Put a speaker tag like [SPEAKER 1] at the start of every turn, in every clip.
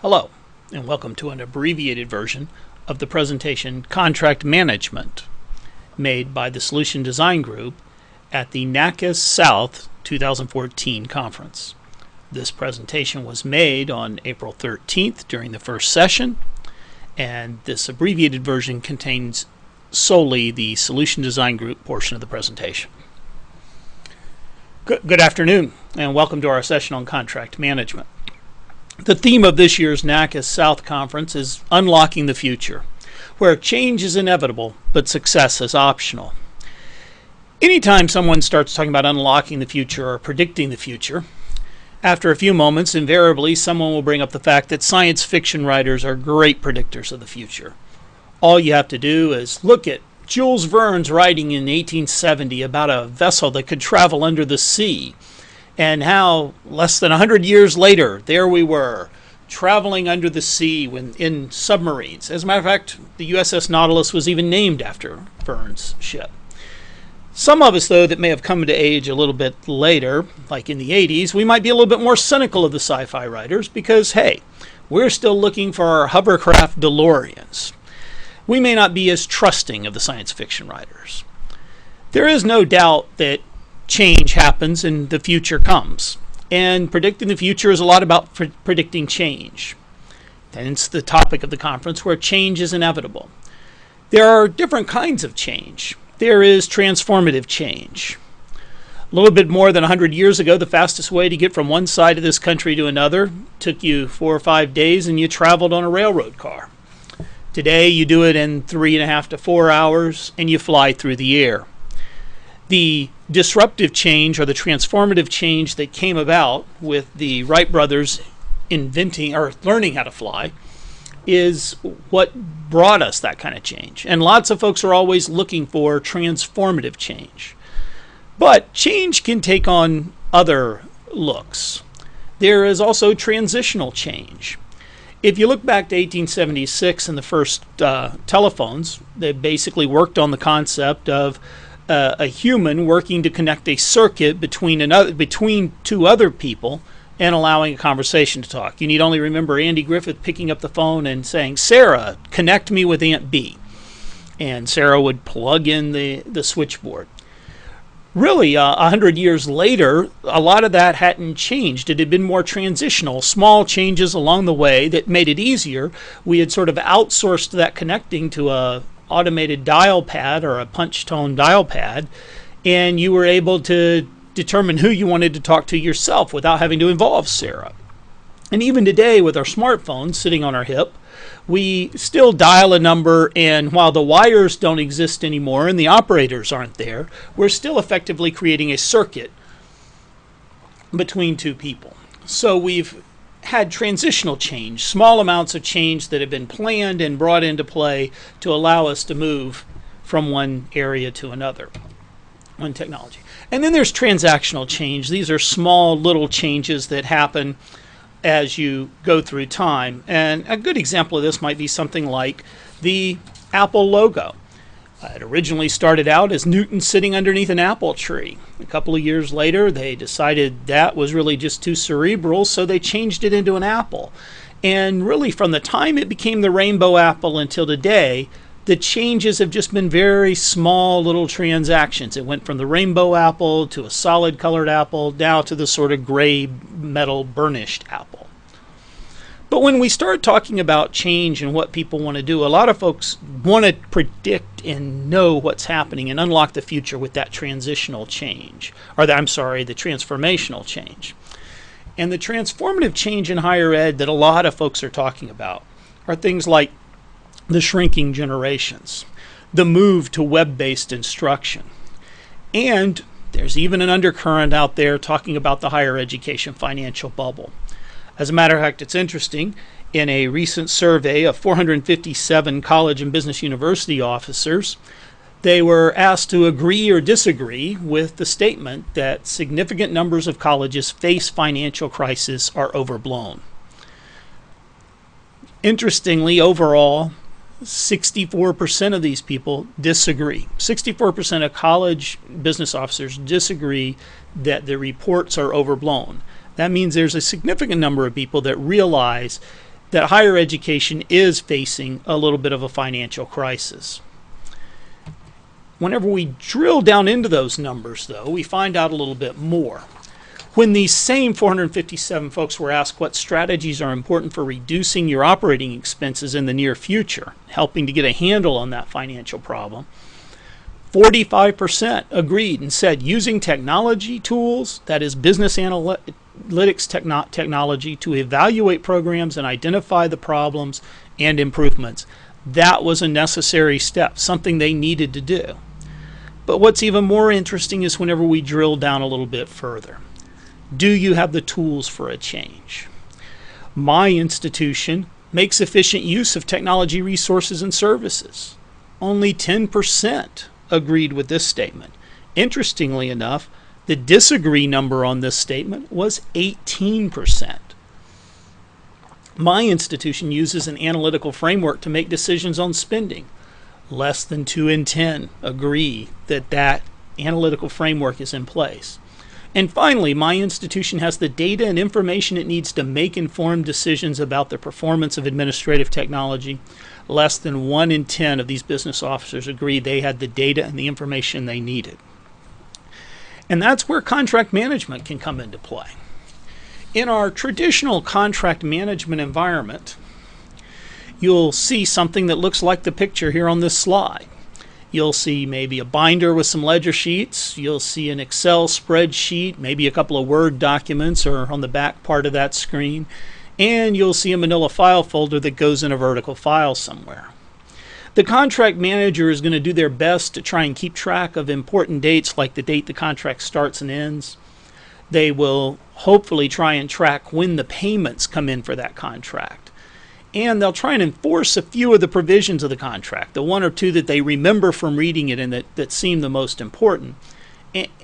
[SPEAKER 1] Hello, and welcome to an abbreviated version of the presentation Contract Management, made by the Solution Design Group at the NACAS South 2014 conference. This presentation was made on April 13th during the first session, and this abbreviated version contains solely the Solution Design Group portion of the presentation. Good afternoon, and welcome to our session on contract management. The theme of this year's NACAS South Conference is Unlocking the Future, where change is inevitable, but success is optional. Anytime someone starts talking about unlocking the future or predicting the future, after a few moments, invariably someone will bring up the fact that science fiction writers are great predictors of the future. All you have to do is look at Jules Verne's writing in 1870 about a vessel that could travel under the sea, and how less than 100 years later, there we were, traveling under the sea in submarines. As a matter of fact, the USS Nautilus was even named after Verne's ship. Some of us, though, that may have come to age a little bit later, like in the 80s, we might be a little bit more cynical of the sci-fi writers because, hey, we're still looking for our hovercraft DeLoreans. We may not be as trusting of the science fiction writers. There is no doubt that change happens and the future comes. And predicting the future is a lot about predicting change. Hence the topic of the conference, where change is inevitable. There are different kinds of change. There is transformative change. A little bit more than 100 years ago, the fastest way to get from one side of this country to another took you 4 or 5 days, and you traveled on a railroad car. Today, you do it in 3.5 to 4 hours, and you fly through the air. The disruptive change, or the transformative change that came about with the Wright brothers inventing or learning how to fly, is what brought us that kind of change. And lots of folks are always looking for transformative change. But change can take on other looks. There is also transitional change. If you look back to 1876 and the first telephones, they basically worked on the concept of a human working to connect a circuit between two other people and allowing a conversation to talk. You need only remember Andy Griffith picking up the phone and saying, "Sarah, connect me with Aunt B." And Sarah would plug in the switchboard. Really, 100 years later, a lot of that hadn't changed. It had been more transitional, small changes along the way that made it easier. We had sort of outsourced that connecting to a automated dial pad or a punch tone dial pad, and you were able to determine who you wanted to talk to yourself without having to involve Sarah. And even today, with our smartphones sitting on our hip, we still dial a number, and while the wires don't exist anymore and the operators aren't there, we're still effectively creating a circuit between two people. So we've had transitional change, small amounts of change that have been planned and brought into play to allow us to move from one area to another, one technology. And then there's transactional change. These are small little changes that happen as you go through time. And a good example of this might be something like the Apple logo. It originally started out as Newton sitting underneath an apple tree. A couple of years later, they decided that was really just too cerebral, so they changed it into an apple. And really, from the time it became the rainbow apple until today, the changes have just been very small little transactions. It went from the rainbow apple to a solid colored apple, now to the sort of gray metal burnished apple. But when we start talking about change and what people want to do, a lot of folks want to predict and know what's happening and unlock the future with that transitional change, or the transformational change. And the transformative change in higher ed that a lot of folks are talking about are things like the shrinking generations, the move to web-based instruction, and there's even an undercurrent out there talking about the higher education financial bubble. As a matter of fact, it's interesting. In a recent survey of 457 college and business university officers, they were asked to agree or disagree with the statement that significant numbers of colleges face financial crisis are overblown. Interestingly, overall, 64% of these people disagree. 64% of college business officers disagree that the reports are overblown. That means there's a significant number of people that realize that higher education is facing a little bit of a financial crisis. Whenever we drill down into those numbers, though, we find out a little bit more. When these same 457 folks were asked what strategies are important for reducing your operating expenses in the near future, helping to get a handle on that financial problem, 45% agreed and said using technology tools, that is business analytics technology, to evaluate programs and identify the problems and improvements. That was a necessary step, something they needed to do. But what's even more interesting is whenever we drill down a little bit further. Do you have the tools for a change? My institution makes efficient use of technology resources and services. Only 10% agreed with this statement. Interestingly enough, the disagree number on this statement was 18%. My institution uses an analytical framework to make decisions on spending. Less than 2 in 10 agree that that analytical framework is in place. And finally, my institution has the data and information it needs to make informed decisions about the performance of administrative technology. Less than 1 in 10 of these business officers agree they had the data and the information they needed. And that's where contract management can come into play. In our traditional contract management environment, you'll see something that looks like the picture here on this slide. You'll see maybe a binder with some ledger sheets. You'll see an Excel spreadsheet, maybe a couple of Word documents or on the back part of that screen. And you'll see a manila file folder that goes in a vertical file somewhere. The contract manager is going to do their best to try and keep track of important dates like the date the contract starts and ends. They will hopefully try and track when the payments come in for that contract. And they'll try and enforce a few of the provisions of the contract, the 1 or 2 that they remember from reading it and that seem the most important.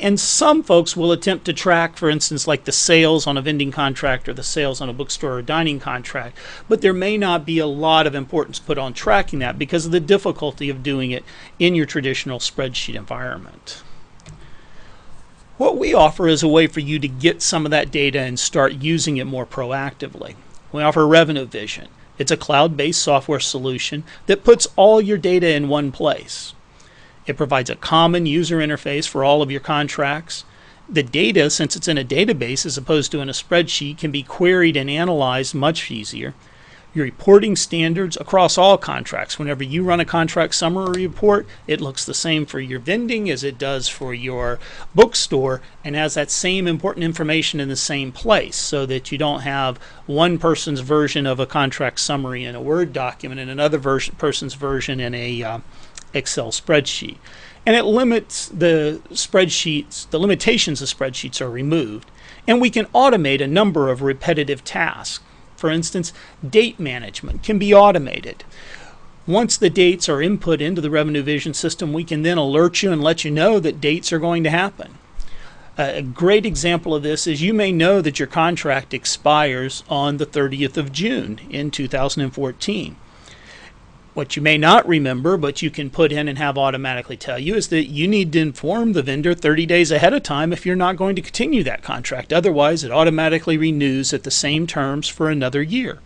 [SPEAKER 1] And some folks will attempt to track, for instance, like the sales on a vending contract or the sales on a bookstore or dining contract, but there may not be a lot of importance put on tracking that because of the difficulty of doing it in your traditional spreadsheet environment. What we offer is a way for you to get some of that data and start using it more proactively. We offer Revenue Vision. It's a cloud-based software solution that puts all your data in one place. It provides a common user interface for all of your contracts. The data, since it's in a database as opposed to in a spreadsheet, can be queried and analyzed much easier. Your reporting standards across all contracts. Whenever you run a contract summary report, it looks the same for your vending as it does for your bookstore and has that same important information in the same place so that you don't have one person's version of a contract summary in a Word document and another person's version in a Excel spreadsheet. And it limits the spreadsheets, the limitations of spreadsheets are removed. And we can automate a number of repetitive tasks. For instance, date management can be automated. Once the dates are input into the Revenue Vision system, we can then alert you and let you know that dates are going to happen. A great example of this is you may know that your contract expires on the 30th of June in 2014. What you may not remember, but you can put in and have automatically tell you, is that you need to inform the vendor 30 days ahead of time if you're not going to continue that contract. Otherwise, it automatically renews at the same terms for another year.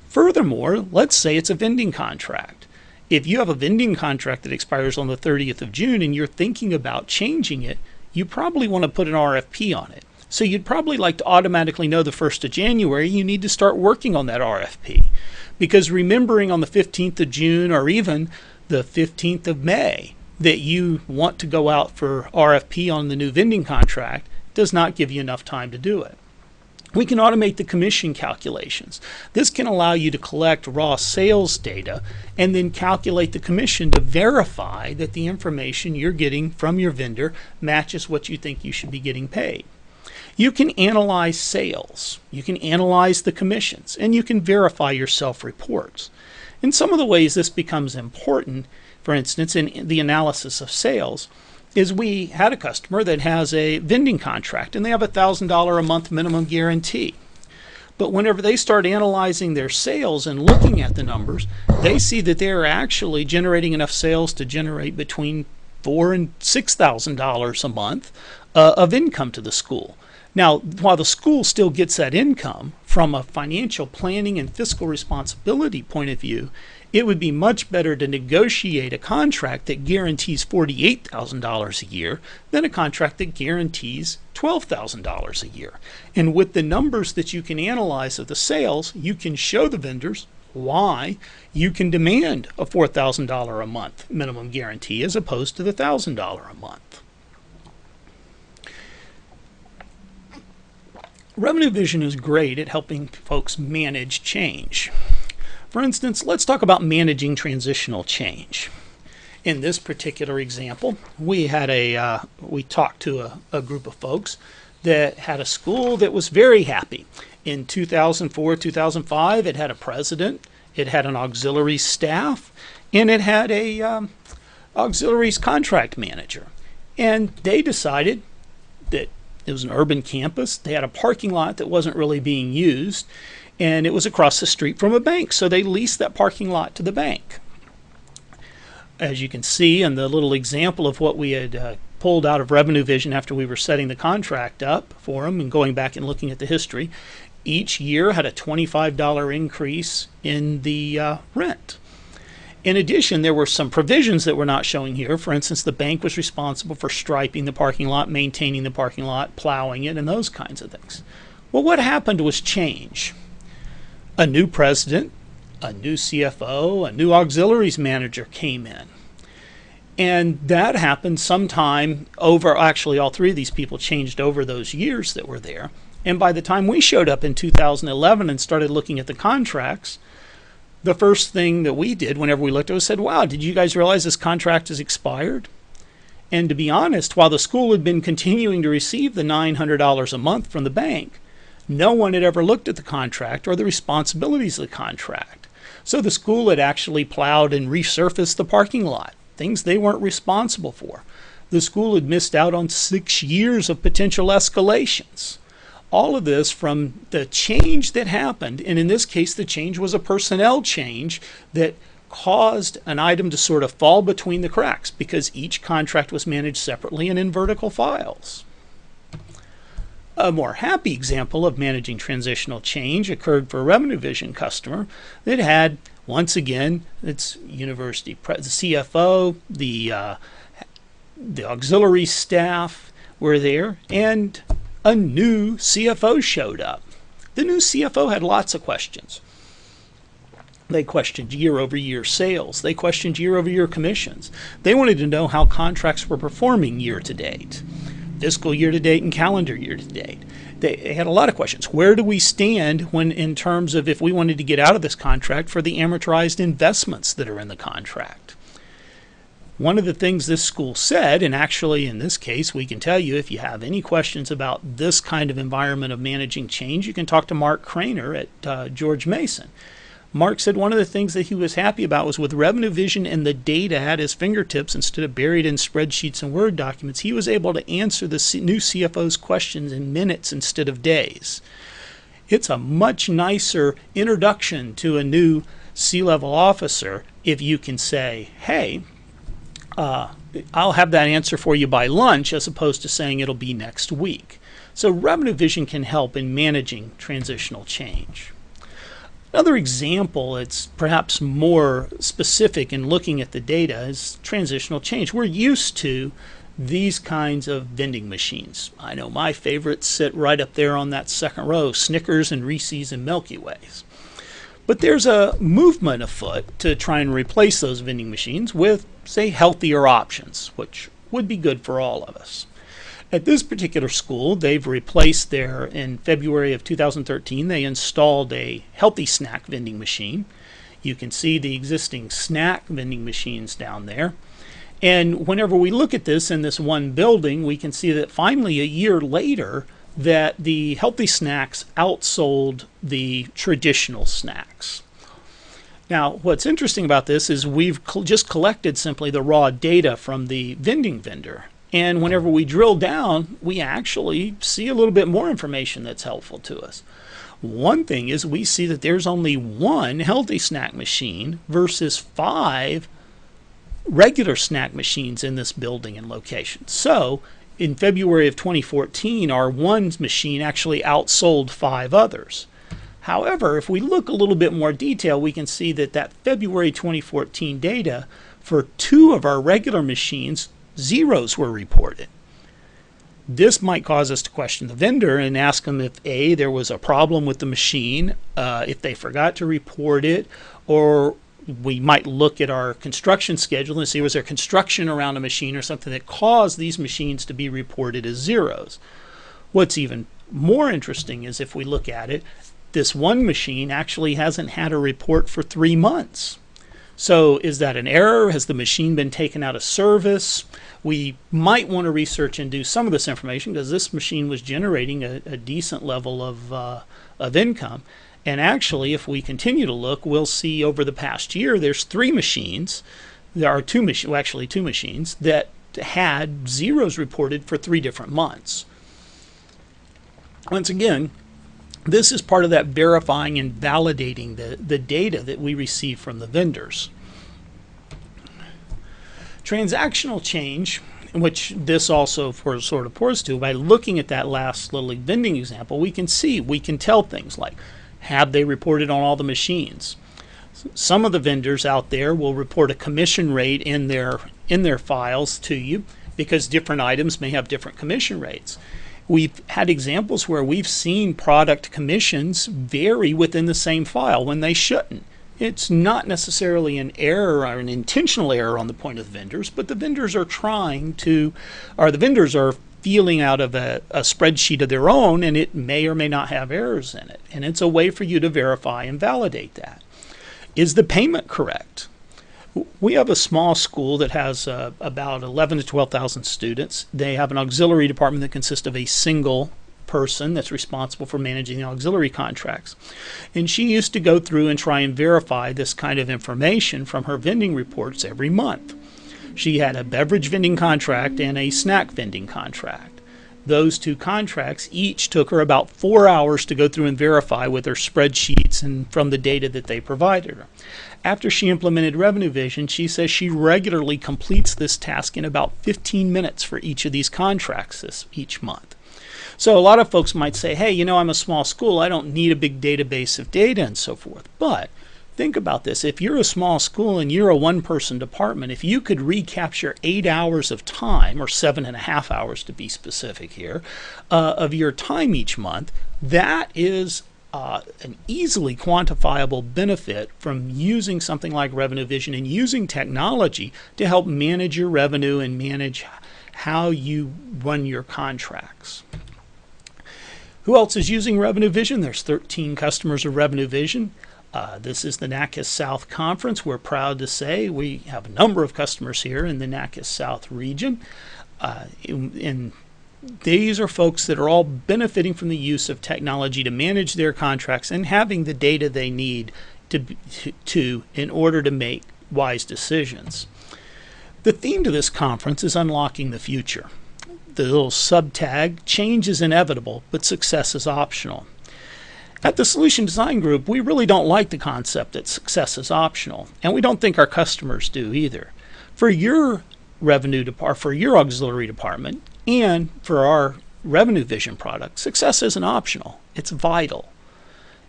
[SPEAKER 1] Furthermore, let's say it's a vending contract. If you have a vending contract that expires on the 30th of June and you're thinking about changing it, you probably want to put an RFP on it. So you'd probably like to automatically know the 1st of January you need to start working on that RFP. Because remembering on the 15th of June or even the 15th of May that you want to go out for RFP on the new vending contract does not give you enough time to do it. We can automate the commission calculations. This can allow you to collect raw sales data and then calculate the commission to verify that the information you're getting from your vendor matches what you think you should be getting paid. You can analyze sales, you can analyze the commissions, and you can verify your self-reports. And some of the ways this becomes important, for instance, in the analysis of sales, is we had a customer that has a vending contract and they have a $1,000 a month minimum guarantee. But whenever they start analyzing their sales and looking at the numbers, they see that they're actually generating enough sales to generate between $4,000 and $6,000 a month of income to the school. Now, while the school still gets that income from a financial planning and fiscal responsibility point of view, it would be much better to negotiate a contract that guarantees $48,000 a year than a contract that guarantees $12,000 a year. And with the numbers that you can analyze of the sales, you can show the vendors why you can demand a $4,000 a month minimum guarantee as opposed to the $1,000 a month. Revenue Vision is great at helping folks manage change. For instance, let's talk about managing transitional change. In this particular example, we talked to a group of folks that had a school that was very happy. In 2004, 2005, it had a president, it had an auxiliary staff, and it had a auxiliaries contract manager. And they decided that it was an urban campus. They had a parking lot that wasn't really being used, and it was across the street from a bank, so they leased that parking lot to the bank. As you can see in the little example of what we had pulled out of Revenue Vision after we were setting the contract up for them and going back and looking at the history, each year had a $25 increase in the rent. In addition, there were some provisions that we're not showing here. For instance, the bank was responsible for striping the parking lot, maintaining the parking lot, plowing it, and those kinds of things. Well, what happened was change. A new president, a new CFO, a new auxiliaries manager came in. And that happened sometime over, actually all three of these people changed over those years that were there. And by the time we showed up in 2011 and started looking at the contracts, the first thing that we did whenever we looked at it was said, wow, did you guys realize this contract has expired? And to be honest, while the school had been continuing to receive the $900 a month from the bank, no one had ever looked at the contract or the responsibilities of the contract. So the school had actually plowed and resurfaced the parking lot, things they weren't responsible for. The school had missed out on 6 years of potential escalations. All of this from the change that happened, and in this case the change was a personnel change that caused an item to sort of fall between the cracks because each contract was managed separately and in vertical files. A more happy example of managing transitional change occurred for a Revenue Vision customer that had, once again, its university the CFO, the auxiliary staff were there, and a new CFO showed up. The new CFO had lots of questions. They questioned year-over-year sales. They questioned year-over-year commissions. They wanted to know how contracts were performing year-to-date, fiscal year-to-date and calendar year-to-date. They had a lot of questions. Where do we stand when, in terms of if we wanted to get out of this contract for the amortized investments that are in the contract? One of the things this school said, and actually in this case we can tell you if you have any questions about this kind of environment of managing change, you can talk to Mark Craner at George Mason. Mark said one of the things that he was happy about was with Revenue Vision and the data at his fingertips instead of buried in spreadsheets and Word documents, he was able to answer the new CFO's questions in minutes instead of days. It's a much nicer introduction to a new C-level officer if you can say, hey, I'll have that answer for you by lunch, as opposed to saying it'll be next week. So Revenue Vision can help in managing transitional change. Another example that's perhaps more specific in looking at the data is transitional change. We're used to these kinds of vending machines. I know my favorites sit right up there on that second row, Snickers and Reese's and Milky Ways. But there's a movement afoot to try and replace those vending machines with, say, healthier options, which would be good for all of us. At this particular school, they've replaced in February of 2013, they installed a healthy snack vending machine. You can see the existing snack vending machines down there. And whenever we look at this in this one building, we can see that finally a year later, that the healthy snacks outsold the traditional snacks. Now, what's interesting about this is we've just collected simply the raw data from the vending vendor. And whenever we drill down, we actually see a little bit more information that's helpful to us. One thing is we see that there's only one healthy snack machine versus 5 regular snack machines in this building and location. So in February of 2014, our one machine actually outsold 5 others. However, if we look a little bit more detail, we can see that February 2014 data for 2 of our regular machines, zeros were reported. This might cause us to question the vendor and ask them if A, there was a problem with the machine, if they forgot to report it, or we might look at our construction schedule and see was there construction around a machine or something that caused these machines to be reported as zeros. What's even more interesting is if we look at it, this one machine actually hasn't had a report for 3 months. So is that an error? Has the machine been taken out of service? We might want to research and do some of this information because this machine was generating a decent level of income. And actually, if we continue to look, we'll see over the past year there's 3 machines. There are 2 machines, well, actually 2 machines that had zeros reported for 3 different months. Once again, this is part of that verifying and validating the data that we receive from the vendors. Transactional change, which this also sort of pours to, by looking at that last little vending example, we can tell things like, have they reported on all the machines? Some of the vendors out there will report a commission rate in their files to you because different items may have different commission rates. We've had examples where we've seen product commissions vary within the same file when they shouldn't. It's not necessarily an error or an intentional error on the point of the vendors, but the vendors are feeling out of a spreadsheet of their own, and it may or may not have errors in it. And it's a way for you to verify and validate that. Is the payment correct? We have a small school that has about 11 to 12,000 students. They have an auxiliary department that consists of a single person that's responsible for managing the auxiliary contracts. And she used to go through and try and verify this kind of information from her vending reports every month. She had a beverage vending contract and a snack vending contract. Those 2 contracts each took her about 4 hours to go through and verify with her spreadsheets and from the data that they provided her. After she implemented Revenue Vision, she says she regularly completes this task in about 15 minutes for each of these contracts each month. So a lot of folks might say, hey, I'm a small school, I don't need a big database of data and so forth. But think about this. If you're a small school and you're a 1-person department, if you could recapture 8 hours of time, or 7.5 hours to be specific here, of your time each month, that is an easily quantifiable benefit from using something like Revenue Vision and using technology to help manage your revenue and manage how you run your contracts. Who else is using Revenue Vision? There's 13 customers of Revenue Vision. This is the NACAS South Conference. We're proud to say we have a number of customers here in the NACAS South region. And these are folks that are all benefiting from the use of technology to manage their contracts and having the data they need in order to make wise decisions. The theme to this conference is unlocking the future. The little subtag, change is inevitable, but success is optional. At the Solution Design Group, we really don't like the concept that success is optional, and we don't think our customers do either. For your for your auxiliary department, and for our Revenue Vision product, success isn't optional, it's vital.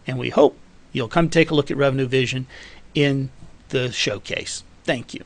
[SPEAKER 1] And we hope you'll come take a look at Revenue Vision in the showcase. Thank you.